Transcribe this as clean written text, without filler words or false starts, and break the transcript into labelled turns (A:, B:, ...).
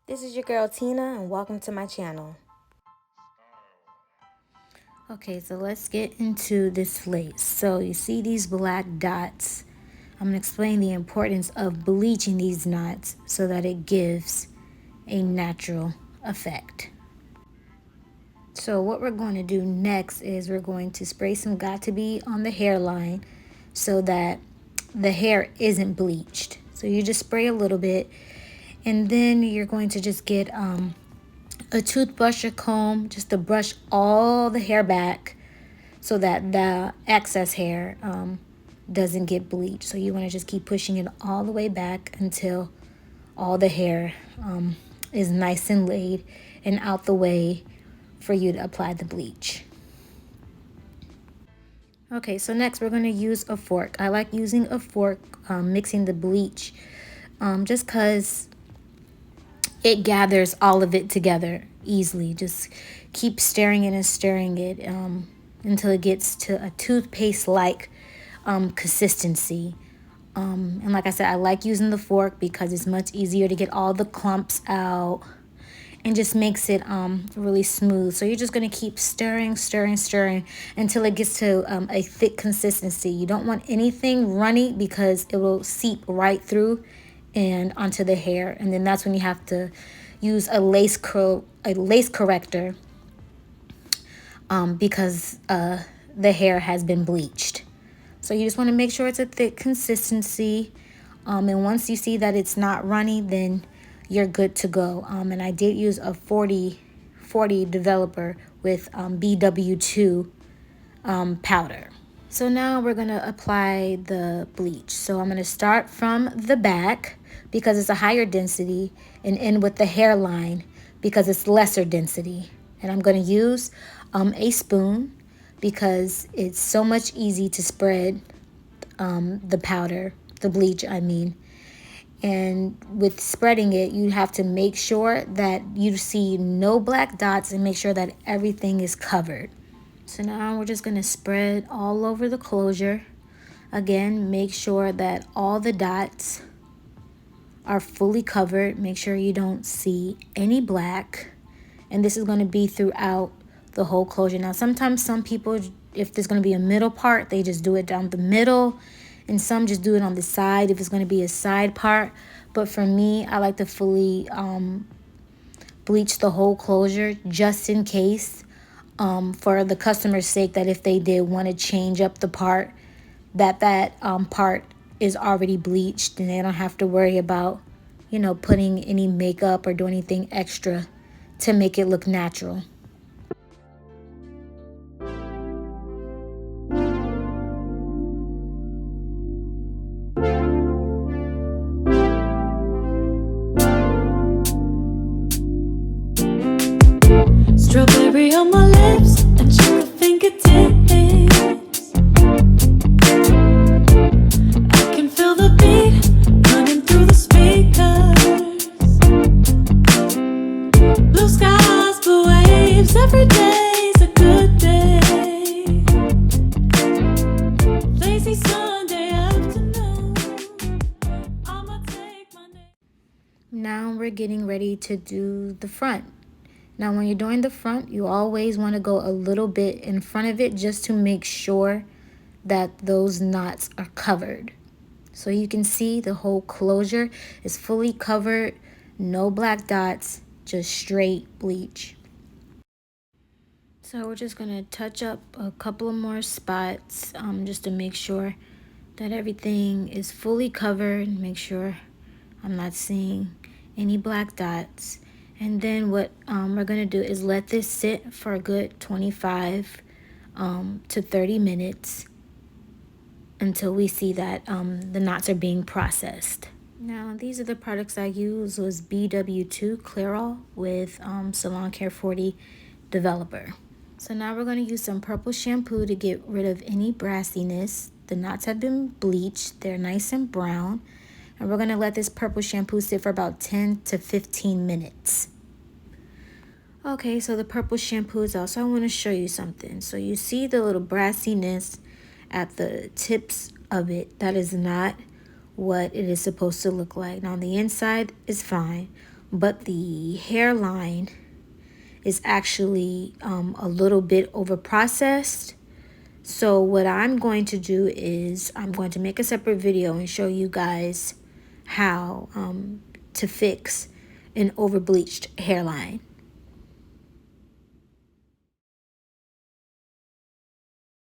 A: This is your girl Tina and welcome to my channel. Okay, so let's get into this lace. So you see these black dots. I'm going to explain the importance of bleaching these knots so that it gives a natural effect. So what we're going to do next is we're going to spray some Got2b on the hairline so that the hair isn't bleached. So you just spray a little bit and then you're going to just get a toothbrush or comb just to brush all the hair back so that the excess hair doesn't get bleached. So you want to just keep pushing it all the way back until all the hair is nice and laid and out the way for you to apply the bleach. Okay, so next we're going to use a fork. I like using a fork mixing the bleach just because it gathers all of it together easily. Just keep stirring it and stirring it until it gets to a toothpaste-like consistency. And like I said, I like using the fork because it's much easier to get all the clumps out and just makes it really smooth. So you're just going to keep stirring until it gets to a thick consistency. You don't want anything runny because it will seep right through and onto the hair, and then that's when you have to use a lace corrector because the hair has been bleached. So you just want to make sure it's a thick consistency, and once you see that it's not runny, then you're good to go. And I did use a 40 developer with BW2 powder. So now we're going to apply the bleach. So I'm going to start from the back because it's a higher density and end with the hairline because it's lesser density. And I'm going to use a spoon because it's so much easy to spread the powder, the bleach I mean. And with spreading it, you have to make sure that you see no black dots and make sure that everything is covered. So now we're just going to spread all over the closure. Again, make sure that all the dots are fully covered. Make sure you don't see any black. And this is going to be throughout the whole closure. Now, sometimes some people, if there's going to be a middle part, they just do it down the middle. And some just do it on the side if it's going to be a side part. But for me, I like to fully bleach the whole closure just in case. For the customer's sake, that if they did want to change up the part, that part is already bleached and they don't have to worry about, putting any makeup or doing anything extra to make it look natural.
B: Strawberry on my lips and sugar fingertips. I can feel the beat running through the speakers. Blue skies, blue waves, every day's a good day. Lazy Sunday afternoon, I'ma take my name.
A: Now we're getting ready to do the front. Now, when you're doing the front, you always want to go a little bit in front of it just to make sure that those knots are covered. So you can see the whole closure is fully covered, no black dots, just straight bleach. So we're just going to touch up a couple of more spots just to make sure that everything is fully covered. Make sure I'm not seeing any black dots. And then what we're going to do is let this sit for a good 25 to 30 minutes until we see that the knots are being processed. Now, these are the products I used. Was BW2 Clairol with Salon Care 40 Developer. So now we're going to use some purple shampoo to get rid of any brassiness. The knots have been bleached. They're nice and brown. And we're going to let this purple shampoo sit for about 10 to 15 minutes. Okay, so the purple shampoo is out. So I want to show you something. So you see the little brassiness at the tips of it. That is not what it is supposed to look like. Now, on the inside is fine. but the hairline is actually a little bit over processed. So what I'm going to do is I'm going to make a separate video and show you guys how to fix an over bleached hairline.